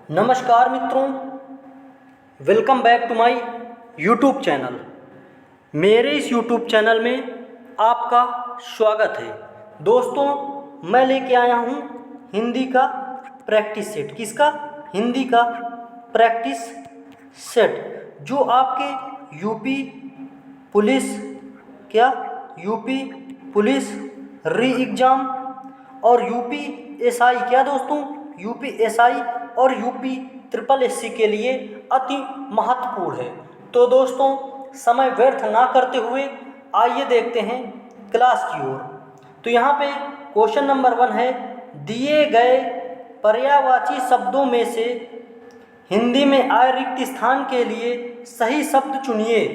नमस्कार मित्रों, welcome back to my YouTube channel. मेरे इस यूट्यूब चैनल में आपका स्वागत है। दोस्तों, मैं लेके आया हूँ हिंदी का प्रैक्टिस सेट। किसका? हिंदी का प्रैक्टिस सेट, जो आपके यूपी पुलिस यूपी पुलिस री एग्ज़ाम और यूपी एसआई यूपी एसआई और यूपी ट्रिपल एससी के लिए अति महत्वपूर्ण है। तो दोस्तों, समय व्यर्थ ना करते हुए आइए देखते हैं क्लास की ओर। तो यहाँ पे क्वेश्चन नंबर 1 है, दिए गए पर्यायवाची शब्दों में से हिंदी में आए रिक्त स्थान के लिए सही शब्द चुनिए।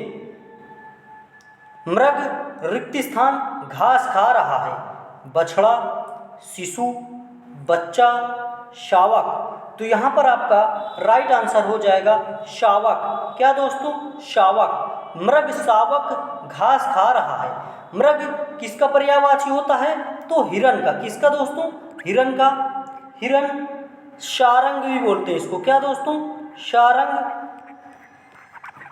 मृग रिक्त स्थान घास खा रहा है, बछड़ा, शिशु, बच्चा, शावक। तो यहाँ पर आपका राइट आंसर हो जाएगा शावक। क्या दोस्तों? शावक। मृग शावक घास खा रहा है। मृग किसका पर्यायवाची होता है? तो हिरण का। किसका दोस्तों? हिरण का। हिरण सारंग भी बोलते हैं इसको। क्या दोस्तों? सारंग।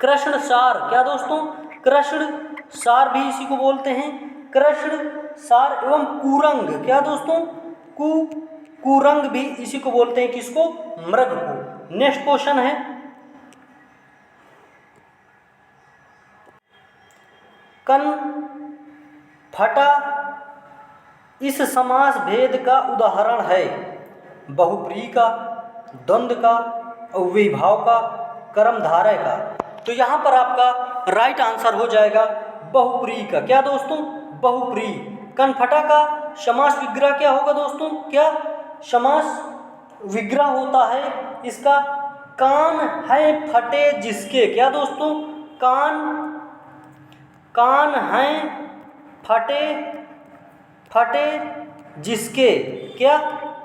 कृष्ण सार। क्या दोस्तों? कृष्ण सार भी इसी को बोलते हैं। कृष्ण सार एवं कुरंग। क्या दोस्तों? कुरंग भी इसी को बोलते हैं। किसको? मृग को। नेक्स्ट क्वेश्चन है, कन फटा इस समास भेद का उदाहरण है। बहुप्रीहि का, द्वंद्व का, अव्ययीभाव का, कर्मधारय का। तो यहाँ पर आपका राइट आंसर हो जाएगा बहुप्रीहि का। क्या दोस्तों? बहुप्रीहि। कनफटा का समास विग्रह क्या होगा दोस्तों? क्या समास विग्रह होता है इसका? कान है फटे जिसके। क्या दोस्तों? कान हैं फटे जिसके। क्या?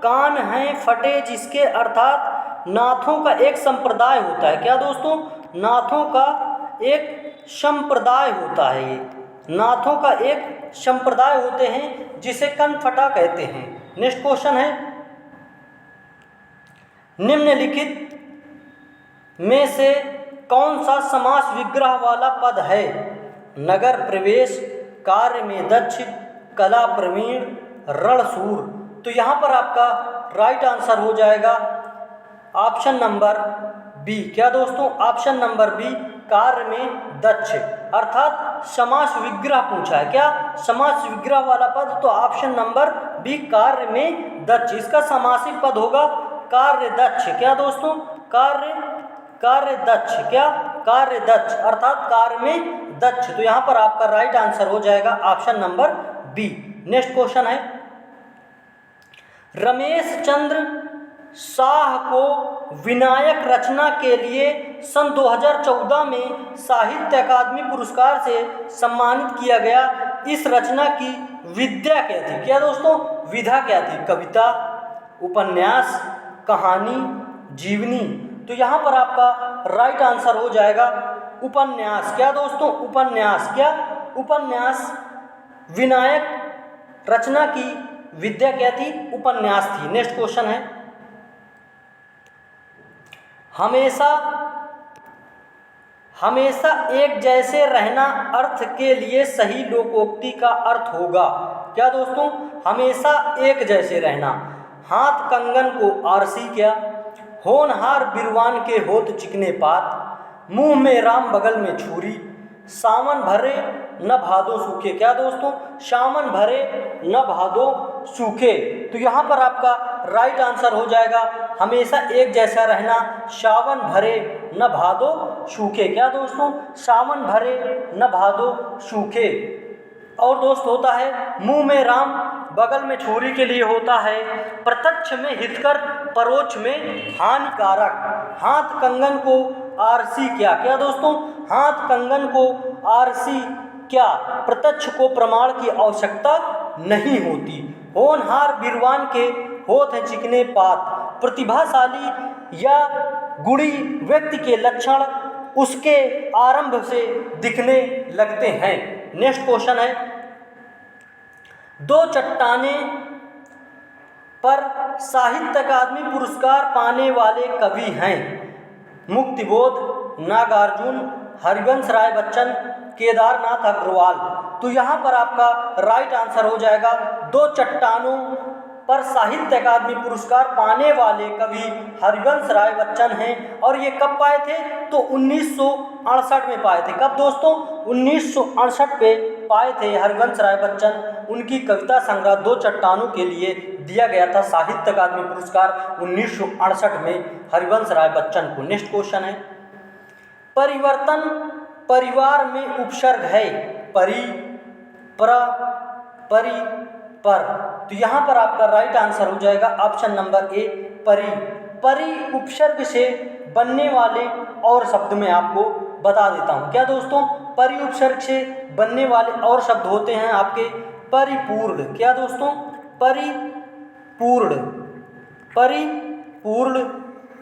कान हैं फटे जिसके, अर्थात नाथों का एक संप्रदाय होता है। क्या दोस्तों? नाथों का एक संप्रदाय होता है। ये नाथों का एक संप्रदाय होते हैं जिसे कनफटा कहते हैं। नेक्स्ट क्वेश्चन है, निम्नलिखित में से कौन सा समास विग्रह वाला पद है? नगर प्रवेश, कार्य में दक्ष, कला प्रवीण, रणशूर। तो यहाँ पर आपका राइट आंसर हो जाएगा ऑप्शन नंबर बी। क्या दोस्तों? ऑप्शन नंबर बी, कार्य में दक्ष। अर्थात समास विग्रह पूछा है। क्या? समास विग्रह वाला पद, तो ऑप्शन नंबर बी, कार्य में दक्ष। इसका समासिक पद होगा कार्य दक्ष। क्या दोस्तों? कार्य दक्ष। क्या? कार्य दक्ष, अर्थात कार्य में दक्ष। तो यहाँ पर आपका राइट आंसर हो जाएगा option number B. Next question है, रमेश चंद्र शाह को विनायक रचना के लिए सन 2014 में साहित्य अकादमी पुरस्कार से सम्मानित किया गया। इस रचना की विधा क्या थी? क्या दोस्तों? विधा क्या थी? कविता, उपन्यास, कहानी, जीवनी। तो यहाँ पर आपका राइट आंसर हो जाएगा उपन्यास। क्या दोस्तों? उपन्यास। क्या? उपन्यास। विनायक रचना की विद्या क्या थी? उपन्यास थी। नेक्स्ट क्वेश्चन है, हमेशा एक जैसे रहना अर्थ के लिए सही लोकोक्ति का अर्थ होगा। क्या दोस्तों? हमेशा एक जैसे रहना। हाथ कंगन को आरसी। क्या? होनहार बिरवान के होत चिकने पात, मुंह में राम बगल में छुरी, सावन भरे न भादो सूखे। क्या दोस्तों? सावन भरे न भादो सूखे। तो यहाँ पर आपका राइट आंसर हो जाएगा हमेशा एक जैसा रहना, सावन भरे न भादो सूखे। क्या दोस्तों? सावन भरे न भादो सूखे। और दोस्त होता है मुंह में राम बगल में छुरी के लिए होता है प्रत्यक्ष में हितकर परोक्ष में हानिकारक। हाथ कंगन को आरसी। क्या? क्या दोस्तों? हाथ कंगन को आरसी। क्या? प्रत्यक्ष को प्रमाण की आवश्यकता नहीं होती। होनहार बिरवान के होत है चिकने पात। प्रतिभाशाली या गुणी व्यक्ति के लक्षण उसके आरंभ से दिखने लगते हैं। नेक्स्ट क्वेश्चन है, दो चट्टानें पर साहित्य अकादमी पुरस्कार पाने वाले कवि हैं? मुक्तिबोध, नागार्जुन, हरिवंश राय बच्चन, केदारनाथ अग्रवाल। तो यहाँ पर आपका राइट आंसर हो जाएगा दो चट्टानों पर साहित्य अकादमी पुरस्कार पाने वाले कवि हरिवंश राय बच्चन हैं। और ये कब पाए थे? तो 1968 में पाए थे। कब दोस्तों? 1968 पे पाए थे हरिवंश राय बच्चन। उनकी कविता संग्रह दो चट्टानों के लिए दिया गया था साहित्य अकादमी पुरस्कार 1968 में हरिवंश राय बच्चन को। नेक्स्ट क्वेश्चन है, परिवर्तन परिवार में उपसर्ग है? परि, प्र, परि, पर। तो यहाँ पर आपका राइट आंसर हो जाएगा ऑप्शन नंबर ए, परि। परि उपसर्ग से बनने वाले और शब्द में आपको बता देता हूँ। क्या दोस्तों? परि उपसर्ग से बनने वाले और शब्द होते हैं आपके परिपूर्ण। क्या दोस्तों? परिपूर्ण, परिपूर्ण,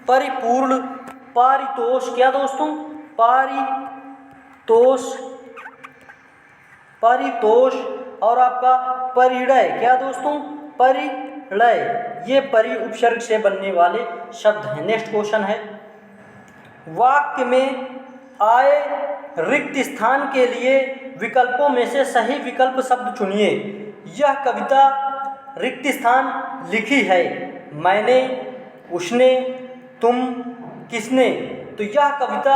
परिपूर्ण, पारितोष। क्या दोस्तों? पारितोष, परितोष। और आपका परिणय। क्या दोस्तों? परिणय। ये परि उपसर्ग से बनने वाले शब्द हैं। नेक्स्ट क्वेश्चन है, वाक्य में आए रिक्त स्थान के लिए विकल्पों में से सही विकल्प शब्द चुनिए। यह कविता रिक्त स्थान लिखी है मैंने, उसने, तुम, किसने। तो यह कविता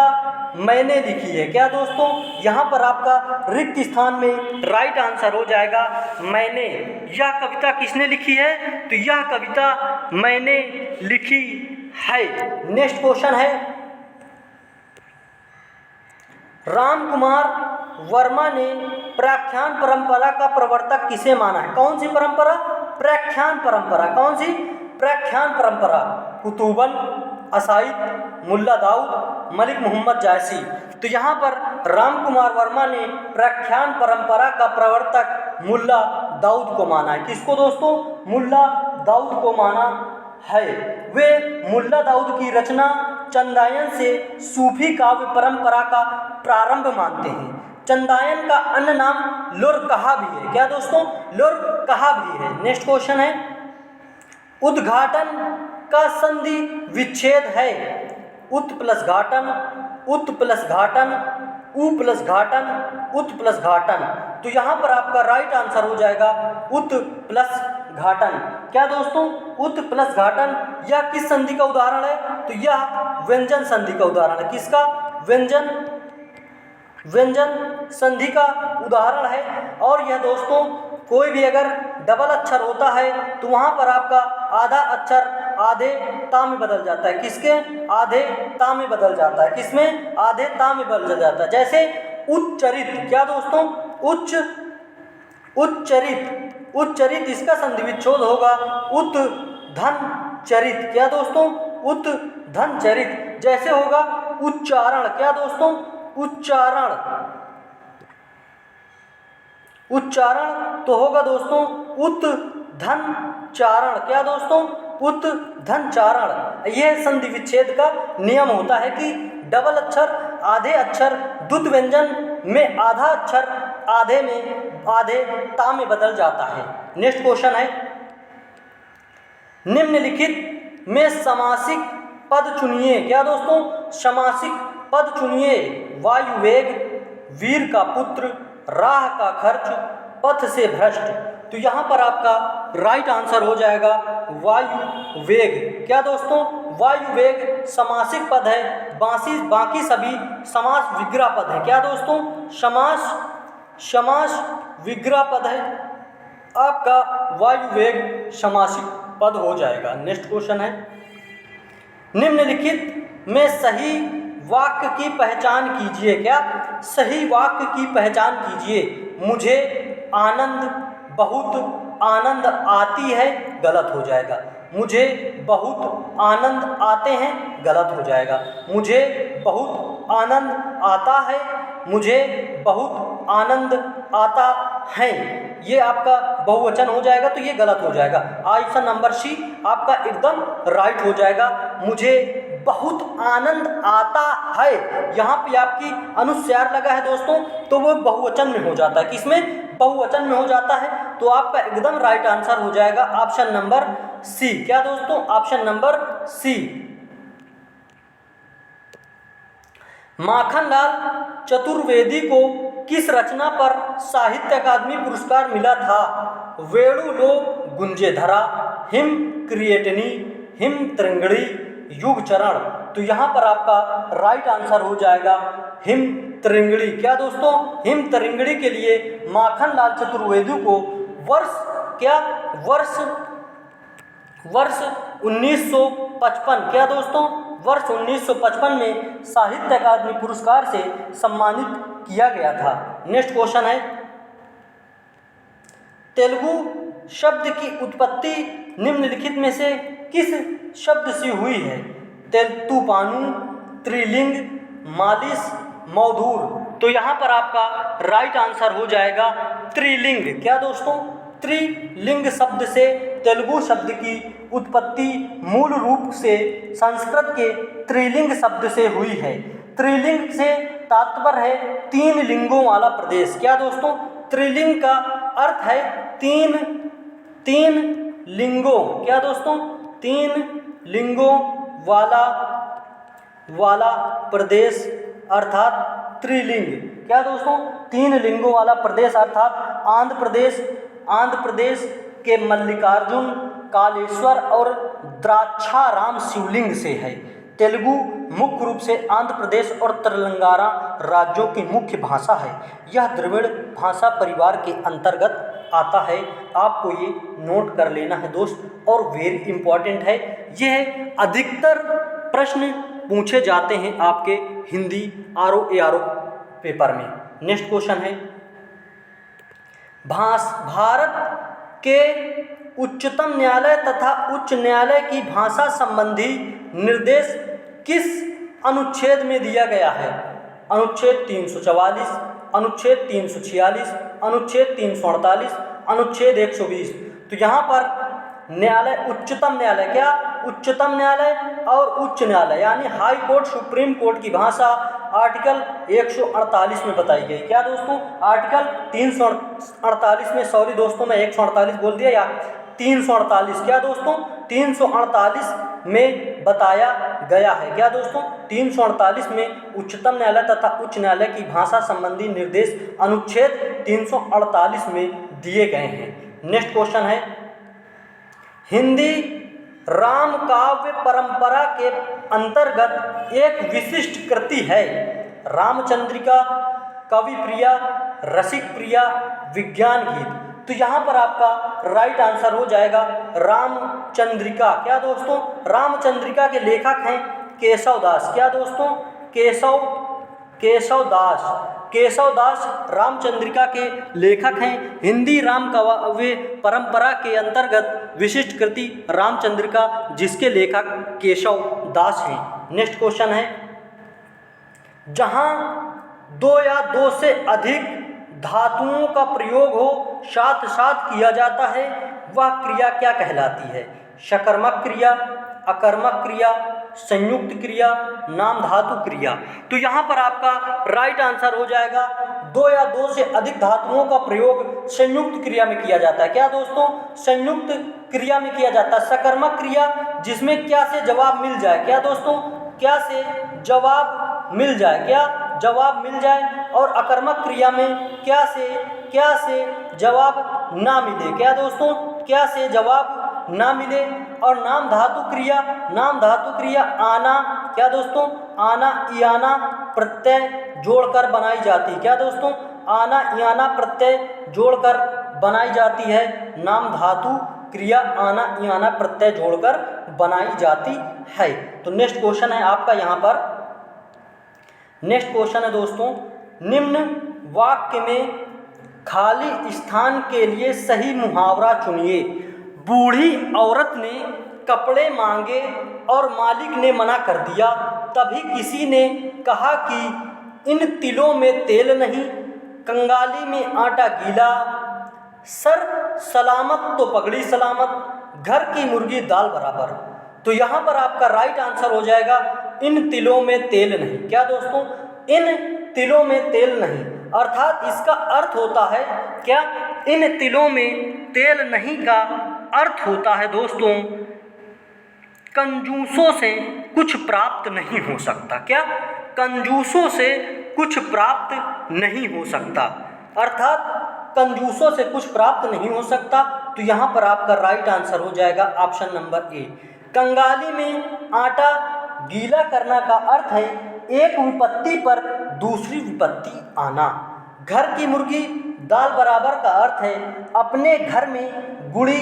मैंने लिखी है। क्या दोस्तों? यहाँ पर आपका रिक्त स्थान में राइट आंसर हो जाएगा मैंने। यह कविता किसने लिखी है? तो यह कविता मैंने लिखी है। नेक्स्ट क्वेश्चन है, रामकुमार वर्मा ने प्रख्यान परंपरा का प्रवर्तक किसे माना है? कौन सी परंपरा? प्रख्यान परंपरा। कौन सी? प्रख्यान परंपरा। कुतुबन, असाइद, मुल्ला दाऊद, मलिक मोहम्मद जायसी। तो यहाँ पर रामकुमार वर्मा ने प्रख्यान परंपरा का प्रवर्तक मुल्ला दाऊद को माना है। किसको दोस्तों? मुल्ला दाऊद को माना है। वे मुल्ला दाऊद की रचना चंदायन से सूफी काव्य परंपरा का प्रारंभ मानते हैं। चंदायन का अन्य नाम लुरकहा भी है। क्या दोस्तों? लुरकहा भी है। नेक्स्ट क्वेश्चन है, उद्घाटन का संधि विच्छेद है? उत प्लस घाटन, उत प्लस घाटन, उ प्लस घाटन, उत प्लस घाटन। तो यहाँ पर आपका राइट आंसर हो जाएगा उत प्लस घाटन। क्या दोस्तों? उत प्लस घाटन। यह किस संधि का उदाहरण है? तो यह व्यंजन संधि का उदाहरण है। किसका? व्यंजन, व्यंजन संधि का उदाहरण है। और यह दोस्तों कोई भी अगर डबल अक्षर होता है तो वहाँ पर आपका आधा अक्षर आधे ता में बदल जाता है। किसके? आधे ता में बदल जाता है। किसमें? आधे ता में बदल जाता है। जैसे उच्चरित। क्या दोस्तों? उच्च, उच्चरित, उच्चरित। इसका संधि विच्छेद होगा उत धन चरित। क्या दोस्तों? उत धन चरित। जैसे होगा उच्चारण। क्या दोस्तों? उच्चारण, उच्चारण तो होगा दोस्तों उत धन चारण। क्या दोस्तों? उत धन चारण। यह संधि विच्छेद का नियम होता है कि डबल अक्षर आधे अक्षर द्वुत व्यंजन में आधा अक्षर आधे में आधे ता में बदल जाता है। नेक्स्ट क्वेश्चन है, निम्नलिखित में समासिक पद चुनिए। क्या दोस्तों? समासिक पद चुनिए। वायु वेग, वीर का पुत्र, राह का खर्च, पथ से भ्रष्ट। तो यहाँ पर आपका राइट आंसर हो जाएगा वायु वेग। क्या दोस्तों? वायु वेग समासिक पद है। बाकी सभी समास विग्रह पद है। क्या दोस्तों? समास विग्रह पद है। आपका वायु वेग समासिक पद हो जाएगा। नेक्स्ट क्वेश्चन है, निम्नलिखित में सही वाक्य की पहचान कीजिए। क्या? सही वाक्य की पहचान कीजिए। मुझे आनंद, बहुत आनंद आती है, गलत हो जाएगा। मुझे बहुत आनंद आते हैं, गलत हो जाएगा। मुझे बहुत आनंद आता है, मुझे बहुत आनंद आता है, ये आपका बहुवचन हो जाएगा तो ये गलत हो जाएगा। ऑप्शन नंबर सी आपका एकदम राइट हो जाएगा। मुझे बहुत आनंद आता है, यहाँ पे आपकी अनुस्वार लगा है दोस्तों तो वो बहुवचन में हो जाता है। किसमें? बहुवचन में हो जाता है। तो आपका एकदम राइट आंसर हो जाएगा ऑप्शन नंबर सी। क्या दोस्तों? Option number C. Makhanlal Chaturvedi को किस रचना पर साहित्य अकादमी पुरस्कार मिला था? वेणु लो गुंजे धरा, हिम क्रिएटनी, हिम त्रिंगड़ी, युग चरण। तो यहाँ पर आपका राइट आंसर हो जाएगा हिम त्रिंगड़ी। क्या दोस्तों? हिम त्रिंगड़ी के लिए माखनलाल चतुर्वेदी को वर्ष 1955, क्या दोस्तों? वर्ष 1955 में साहित्य अकादमी पुरस्कार से सम्मानित किया गया था। नेक्स्ट क्वेश्चन है, तेलुगु शब्द की उत्पत्ति निम्नलिखित में से किस शब्द से हुई है? तूफानू, त्रिलिंग, मालिश, मौधूर। तो यहाँ पर आपका राइट आंसर हो जाएगा त्रिलिंग। क्या दोस्तों? त्रिलिंग शब्द से तेलुगु शब्द की उत्पत्ति मूल रूप से संस्कृत के त्रिलिंग शब्द से हुई है। त्रिलिंग से तात्पर्य है तीन लिंगों वाला प्रदेश। क्या दोस्तों? त्रिलिंग का अर्थ है तीन लिंगों। क्या दोस्तों? तीन लिंगों वाला प्रदेश अर्थात त्रिलिंग। क्या दोस्तों? तीन लिंगों वाला प्रदेश अर्थात आंध्र प्रदेश के मल्लिकार्जुन, कालेश्वर और द्राक्षाराम शिवलिंग से है। तेलुगु मुख्य रूप से आंध्र प्रदेश और तेलंगाना राज्यों की मुख्य भाषा है। यह द्रविड़ भाषा परिवार के अंतर्गत आता है। आपको ये नोट कर लेना है दोस्त, और वेरी इंपॉर्टेंट है। यह अधिकतर प्रश्न पूछे जाते हैं आपके हिंदी आरओ पेपर में। नेक्स्ट क्वेश्चन है, भारत के उच्चतम न्यायालय तथा उच्च न्यायालय की भाषा संबंधी निर्देश किस अनुच्छेद में दिया गया है? अनुच्छेद 344, अनुच्छेद 346, अनुच्छेद 348, अनुच्छेद 120। तो यहाँ पर न्यायालय, उच्चतम न्यायालय, क्या उच्चतम न्यायालय और उच्च न्यायालय यानी हाई कोर्ट, सुप्रीम कोर्ट की भाषा आर्टिकल 148 में बताई गई। क्या दोस्तों? आर्टिकल 348 में, सॉरी दोस्तों मैं 148 बोल दिया, या 348। क्या दोस्तों? 348 में बताया गया है। क्या दोस्तों? 348 में उच्चतम न्यायालय तथा उच्च न्यायालय की भाषा संबंधी निर्देश अनुच्छेद 348 में दिए गए हैं। नेक्स्ट क्वेश्चन है, हिंदी राम काव्य परंपरा के अंतर्गत एक विशिष्ट कृति है। रामचंद्रिका, कवि प्रिया, रसिक प्रिया, विज्ञान गीत। तो यहाँ पर आपका राइट आंसर हो जाएगा रामचंद्रिका। क्या दोस्तों? रामचंद्रिका के लेखक हैं केशव दास। क्या दोस्तों? केशव दास रामचंद्रिका के लेखक हैं। हिंदी राम काव्य परंपरा के अंतर्गत विशिष्ट कृति रामचंद्रिका, जिसके लेखक केशव दास हैं। नेक्स्ट क्वेश्चन है, जहां दो या दो से अधिक धातुओं का प्रयोग हो साथ साथ किया जाता है, वह क्रिया क्या कहलाती है? सकर्मक क्रिया, अकर्मक क्रिया, संयुक्त क्रिया, नाम धातु क्रिया। तो यहाँ पर आपका राइट आंसर हो जाएगा दो या दो से अधिक धातुओं का प्रयोग संयुक्त क्रिया में किया जाता है। क्या दोस्तों? संयुक्त क्रिया में किया जाता है। सकर्मक क्रिया जिसमें क्या से जवाब मिल जाए। क्या दोस्तों? क्या से जवाब मिल जाए, क्या जवाब मिल जाए। और अकर्मक क्रिया में क्या से जवाब ना मिले। क्या दोस्तों? क्या से जवाब ना मिले। और नाम धातु क्रिया आना, क्या दोस्तों? आना याना प्रत्यय जोड़कर बनाई जाती। क्या दोस्तों? आना याना प्रत्यय जोड़कर बनाई जाती है। नाम धातु क्रिया आना याना प्रत्यय जोड़कर बनाई जाती है। तो नेक्स्ट क्वेश्चन है आपका यहाँ पर, नेक्स्ट क्वेश्चन है दोस्तों, निम्न वाक्य में खाली स्थान के लिए सही मुहावरा चुनिए। बूढ़ी औरत ने कपड़े मांगे और मालिक ने मना कर दिया। तभी किसी ने कहा कि इन तिलों में तेल नहीं, कंगाली में आटा गीला, सर सलामत तो पगड़ी सलामत, घर की मुर्गी दाल बराबर। तो यहाँ पर आपका राइट आंसर हो जाएगा इन तिलों में तेल नहीं। क्या दोस्तों? इन तिलों में तेल नहीं, अर्थात इसका अर्थ होता है क्या? इन तिलों में तेल नहीं का अर्थ होता है दोस्तों, कंजूसों से कुछ प्राप्त नहीं हो सकता। क्या? कंजूसों से कुछ प्राप्त नहीं हो सकता, अर्थात कंजूसों से कुछ प्राप्त नहीं हो सकता। तो यहाँ पर आपका राइट आंसर हो जाएगा ऑप्शन नंबर ए। कंगाली में आटा गीला करना का अर्थ है एक विपत्ति पर दूसरी विपत्ति आना। घर की मुर्गी दाल बराबर का अर्थ है अपने घर में गुणी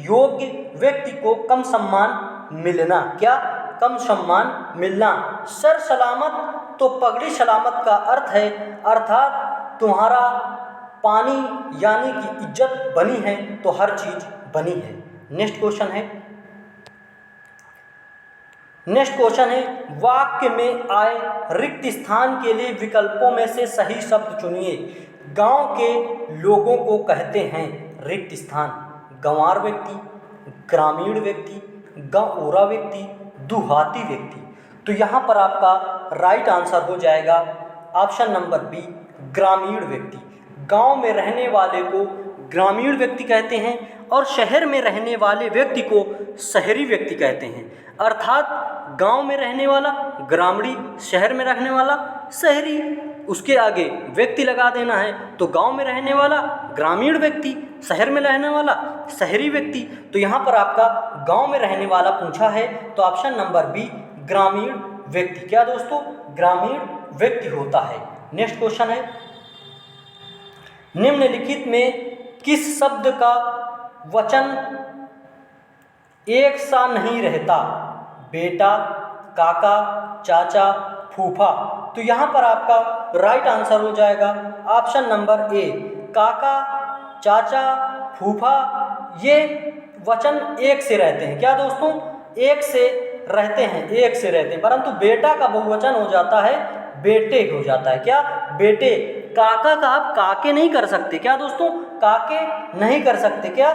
योग्य व्यक्ति को कम सम्मान मिलना। क्या? कम सम्मान मिलना। सर सलामत तो पगड़ी सलामत का अर्थ है, अर्थात तुम्हारा पानी यानी कि इज्जत बनी है तो हर चीज बनी है। नेक्स्ट क्वेश्चन है वाक्य में आए रिक्त स्थान के लिए विकल्पों में से सही शब्द चुनिए। गांव के लोगों को कहते हैं रिक्त स्थान। गंवार व्यक्ति, ग्रामीण व्यक्ति, गांवोरा व्यक्ति, दुहाती व्यक्ति। तो यहाँ पर आपका राइट आंसर हो जाएगा ऑप्शन नंबर बी, ग्रामीण व्यक्ति। गांव में रहने वाले को ग्रामीण व्यक्ति कहते हैं और शहर में रहने वाले व्यक्ति को शहरी व्यक्ति कहते हैं, अर्थात गांव में रहने वाला ग्रामीण, शहर में रहने वाला शहरी। उसके आगे व्यक्ति लगा देना है तो गांव में रहने वाला ग्रामीण व्यक्ति, शहर में रहने वाला शहरी व्यक्ति। तो यहाँ पर आपका गांव में रहने वाला पूछा है तो ऑप्शन नंबर बी, ग्रामीण व्यक्ति। क्या दोस्तों? ग्रामीण व्यक्ति होता है। नेक्स्ट क्वेश्चन है निम्नलिखित में किस शब्द का वचन एक सा नहीं रहता? बेटा, काका, चाचा, फूफा। तो यहाँ पर आपका राइट आंसर हो जाएगा ऑप्शन नंबर ए, काका, चाचा, फूफा। ये वचन एक से रहते हैं। क्या दोस्तों? एक से रहते हैं, परंतु बेटा का बहुवचन हो जाता है बेटे हो जाता है। क्या? बेटे। काका का आप काके नहीं कर सकते। क्या दोस्तों? काके नहीं कर सकते। क्या?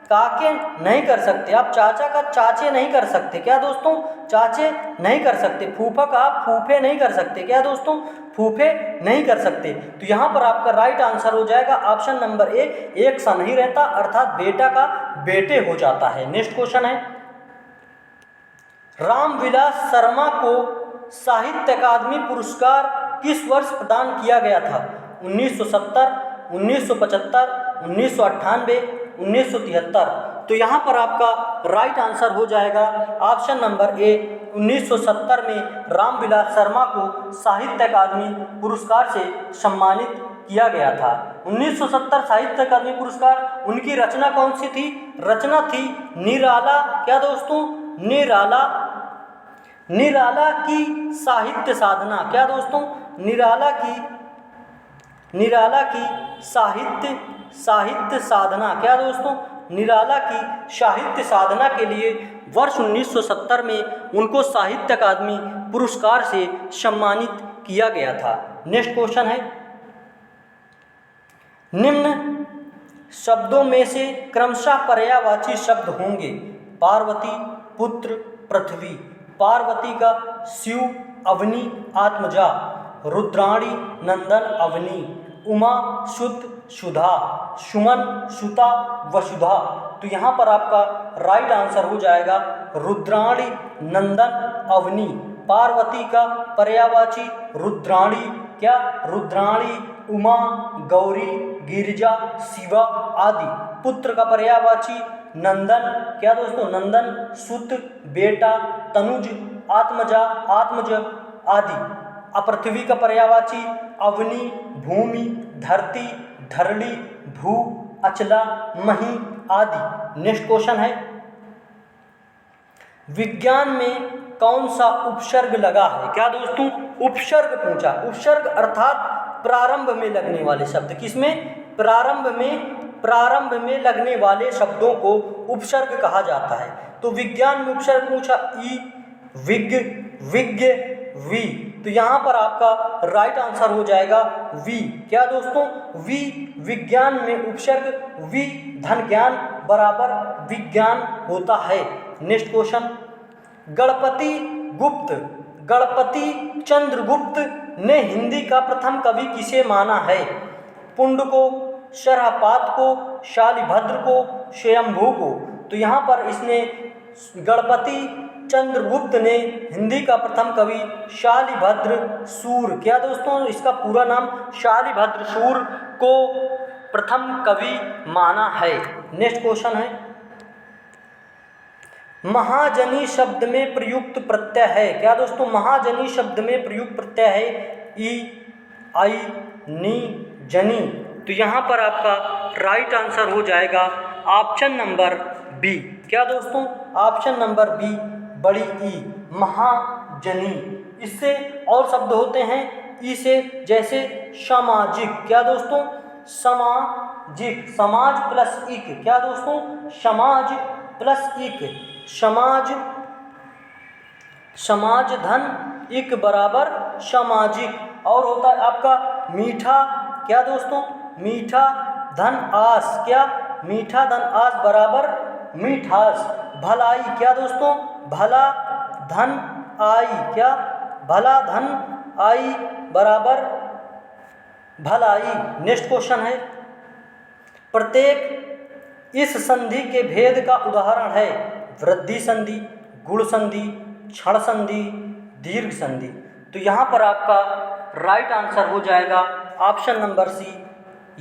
काके नहीं कर सकते। आप चाचा का चाचे नहीं कर सकते। क्या दोस्तों? चाचे नहीं कर सकते। फूफा का आप फूफे नहीं कर सकते। क्या दोस्तों? फूफे नहीं कर सकते। तो यहाँ पर आपका राइट आंसर हो जाएगा ऑप्शन नंबर ए, एक सा नहीं रहता, अर्थात बेटा का बेटे हो जाता है। नेक्स्ट क्वेश्चन है रामविलास शर्मा को साहित्य अकादमी पुरस्कार किस वर्ष प्रदान किया गया था? 1970, 1975, 1998, 1973। तो यहाँ पर आपका राइट आंसर हो जाएगा ऑप्शन नंबर ए, 1970 में रामविलास शर्मा को साहित्य अकादमी पुरस्कार से सम्मानित किया गया था। 1970 साहित्य अकादमी पुरस्कार, उनकी रचना कौन सी थी? रचना थी निराला। क्या दोस्तों? निराला की साहित्य साधना। क्या दोस्तों? निराला की साहित्य साधना। क्या दोस्तों? निराला की साहित्य साधना के लिए वर्ष 1970 में उनको साहित्य अकादमी पुरस्कार से सम्मानित किया गया था। नेक्स्ट क्वेश्चन है निम्न शब्दों में से क्रमशः पर्यायवाची शब्द होंगे। पार्वती, पुत्र, पृथ्वी। पार्वती का शिव, अवनी, आत्मजा। रुद्राणी, नंदन, अवनी। उमा, शुद्ध, सुधा। सुमन, सुता, वसुधा। तो यहाँ पर आपका राइट आंसर हो जाएगा रुद्राणी, नंदन, अवनी। पार्वती का पर्यायवाची रुद्राणी। क्या? रुद्राणी, उमा, गौरी, गिरिजा, शिवा आदि। पुत्र का पर्यायवाची नंदन। क्या दोस्तों? नंदन, सुत, बेटा, तनुज, आत्मजा, आत्मज आदि। अपृथ्वी का पर्यायवाची अवनी, भूमि, धरती, धरणी, भू, अचला, मही आदि। नेक्स्ट क्वेश्चन है विज्ञान में कौन सा उपसर्ग लगा है? क्या दोस्तों? उपसर्ग पूछा। उपसर्ग अर्थात प्रारंभ में लगने वाले शब्द। किसमें? प्रारंभ में लगने वाले शब्दों को उपसर्ग कहा जाता है। तो विज्ञान में उपसर्ग पूछा ई, विज्ञ, विज्ञ, वी। तो यहाँ पर आपका राइट आंसर हो जाएगा वी। क्या दोस्तों? वी। विज्ञान में उपसर्ग वी धन ज्ञान बराबर विज्ञान होता है। नेक्स्ट क्वेश्चन गणपति चंद्रगुप्त ने हिंदी का प्रथम कवि किसे माना है? पुंड को, शरहपात को, शालिभद्र को, स्वयंभू को। तो यहाँ पर इसने गणपति चंद्रगुप्त ने हिंदी का प्रथम कवि शालिभद्र सूर, क्या दोस्तों इसका पूरा नाम शालिभद्र सूर को प्रथम कवि माना है। नेक्स्ट क्वेश्चन है, महाजनी शब्द में प्रयुक्त प्रत्यय है, क्या दोस्तों महाजनी शब्द में प्रयुक्त प्रत्यय है ई, आई, नी, जनी। तो यहाँ पर आपका राइट आंसर हो जाएगा ऑप्शन नंबर बी, क्या दोस्तों ऑप्शन नंबर बी बड़ी ई, महाजनी। इससे और शब्द होते हैं ई से, जैसे सामाजिक, क्या दोस्तों सामाजिक, समाज प्लस इक, क्या दोस्तों समाज प्लस इक, समाज, समाज धन इक बराबर सामाजिक। और होता है आपका मीठा, क्या दोस्तों मीठा धन आस, क्या मीठा धन आस बराबर मीठास। भलाई, क्या दोस्तों भला धन आई, क्या भला धन आई बराबर भलाई। नेक्स्ट क्वेश्चन है, प्रत्येक इस संधि के भेद का उदाहरण है वृद्धि संधि, गुण संधि, क्षण संधि, दीर्घ संधि। तो यहाँ पर आपका राइट आंसर हो जाएगा ऑप्शन नंबर सी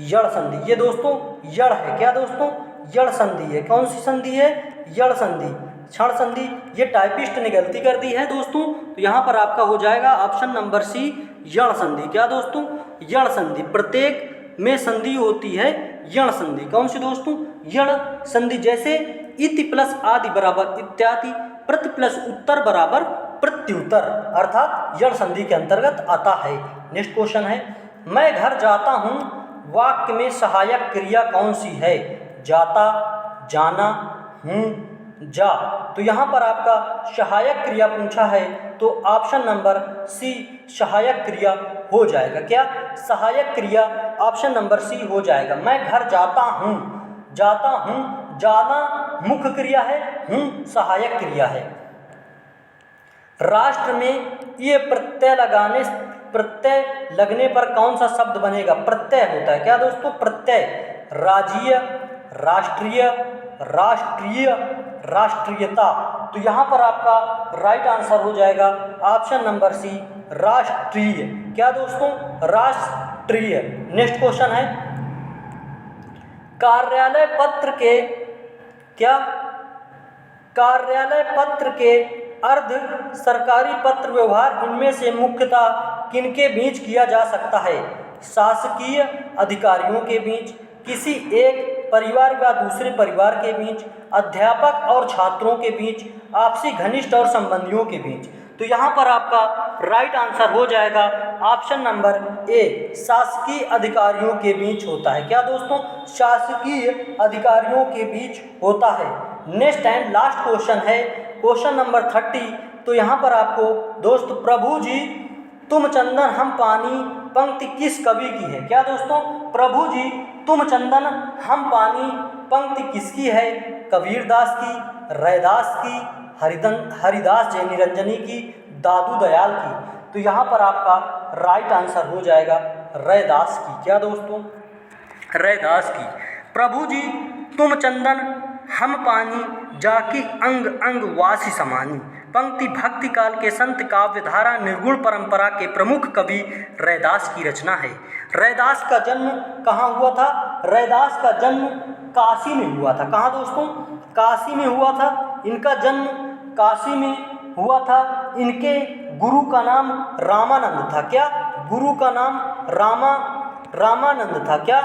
यड़ संधि। ये दोस्तों यड़ है, क्या दोस्तों यड़ संधि है। कौन सी संधि है यड़ संधि, क्षण संधि। ये टाइपिस्ट ने गलती कर दी है दोस्तों, तो यहाँ पर आपका हो जाएगा ऑप्शन नंबर सी यड़ संधि, क्या दोस्तों यड़ संधि। प्रत्येक में संधि होती है यण संधि। कौन सी दोस्तों यण संधि, जैसे इति प्लस आदि बराबर इत्यादि, प्रति प्लस उत्तर बराबर प्रत्युत्तर, अर्थात यण संधि के अंतर्गत आता है। नेक्स्ट क्वेश्चन है, मैं घर जाता हूँ वाक्य में सहायक क्रिया कौन सी है? जाता, जाना, हूँ, जा। तो यहाँ पर आपका सहायक क्रिया पूछा है, तो ऑप्शन नंबर सी सहायक क्रिया हो जाएगा। क्या सहायक क्रिया ऑप्शन नंबर सी हो जाएगा। मैं घर जाता हूँ, जाता हूँ, जाना मुख्य क्रिया है, हूँ सहायक क्रिया है। राष्ट्र में ये प्रत्यय लगने पर कौन सा शब्द बनेगा? प्रत्यय होता है, क्या दोस्तों प्रत्यय। राज्यीय, राष्ट्रीय, राष्ट्रीय, राष्ट्रीयता। तो यहाँ पर आपका राइट आंसर हो जाएगा ऑप्शन नंबर सी राष्ट्रीय। क्या दोस्तों राष्ट्रीय। नेक्स्ट क्वेश्चन है, कार्यालय पत्र के, क्या कार्यालय पत्र के अर्ध सरकारी पत्र व्यवहार इनमें से मुख्यतः किनके बीच किया जा सकता है? शासकीय अधिकारियों के बीच, किसी एक परिवार व दूसरे परिवार के बीच, अध्यापक और छात्रों के बीच, आपसी घनिष्ठ और संबंधियों के बीच। तो यहाँ पर आपका राइट आंसर हो जाएगा ऑप्शन नंबर ए शासकीय अधिकारियों के बीच होता है। क्या दोस्तों शासकीय अधिकारियों के बीच होता है। नेक्स्ट एंड लास्ट क्वेश्चन है क्वेश्चन नंबर 30। तो यहाँ पर आपको दोस्त प्रभु जी तुम चंदन हम पानी पंक्ति किस कवि की है? क्या दोस्तों प्रभु जी तुम चंदन हम पानी पंक्ति किसकी है? कबीरदास की, रैदास की, हरिदास जय निरंजनी की, दादू दयाल की। तो यहाँ पर आपका राइट आंसर हो जाएगा रैदास की। क्या दोस्तों रैदास की। प्रभु जी तुम चंदन हम पानी जाकी अंग अंग वासी समानी पंक्ति भक्ति काल के संत काव्य धारा निर्गुण परंपरा के प्रमुख कवि रैदास की रचना है। रैदास का जन्म कहाँ हुआ था? रैदास का जन्म काशी में हुआ था। कहाँ दोस्तों? काशी में हुआ था। इनका जन्म काशी में हुआ था। इनके गुरु का नाम रामानंद था। क्या गुरु का नाम रामानंद था? क्या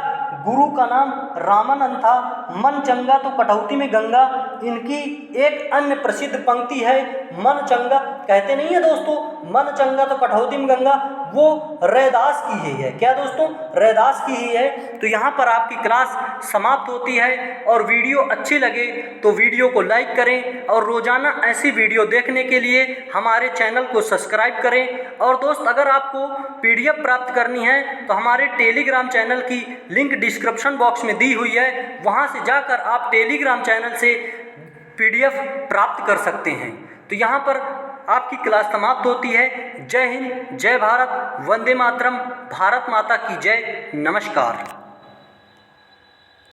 गुरु का नाम रामानंद था। मन चंगा तो कटौती में गंगा इनकी एक अन्य प्रसिद्ध पंक्ति है। मन चंगा कहते नहीं है दोस्तों, मन चंगा तो कटौती में गंगा, वो रैदास की ही है। क्या दोस्तों रैदास की ही है। तो यहाँ पर आपकी क्लास समाप्त होती है, और वीडियो अच्छी लगे तो वीडियो को लाइक करें, और रोज़ाना ऐसी वीडियो देखने के लिए हमारे चैनल को सब्सक्राइब करें। और दोस्त अगर आपको PDF प्राप्त करनी है तो हमारे टेलीग्राम चैनल की लिंक डिस्क्रिप्शन बॉक्स में दी हुई है, वहाँ से जाकर आप टेलीग्राम चैनल से PDF प्राप्त कर सकते हैं। तो यहाँ पर आपकी क्लास समाप्त होती है। जय हिंद, जय भारत, वंदे मातरम, भारत माता की जय, नमस्कार।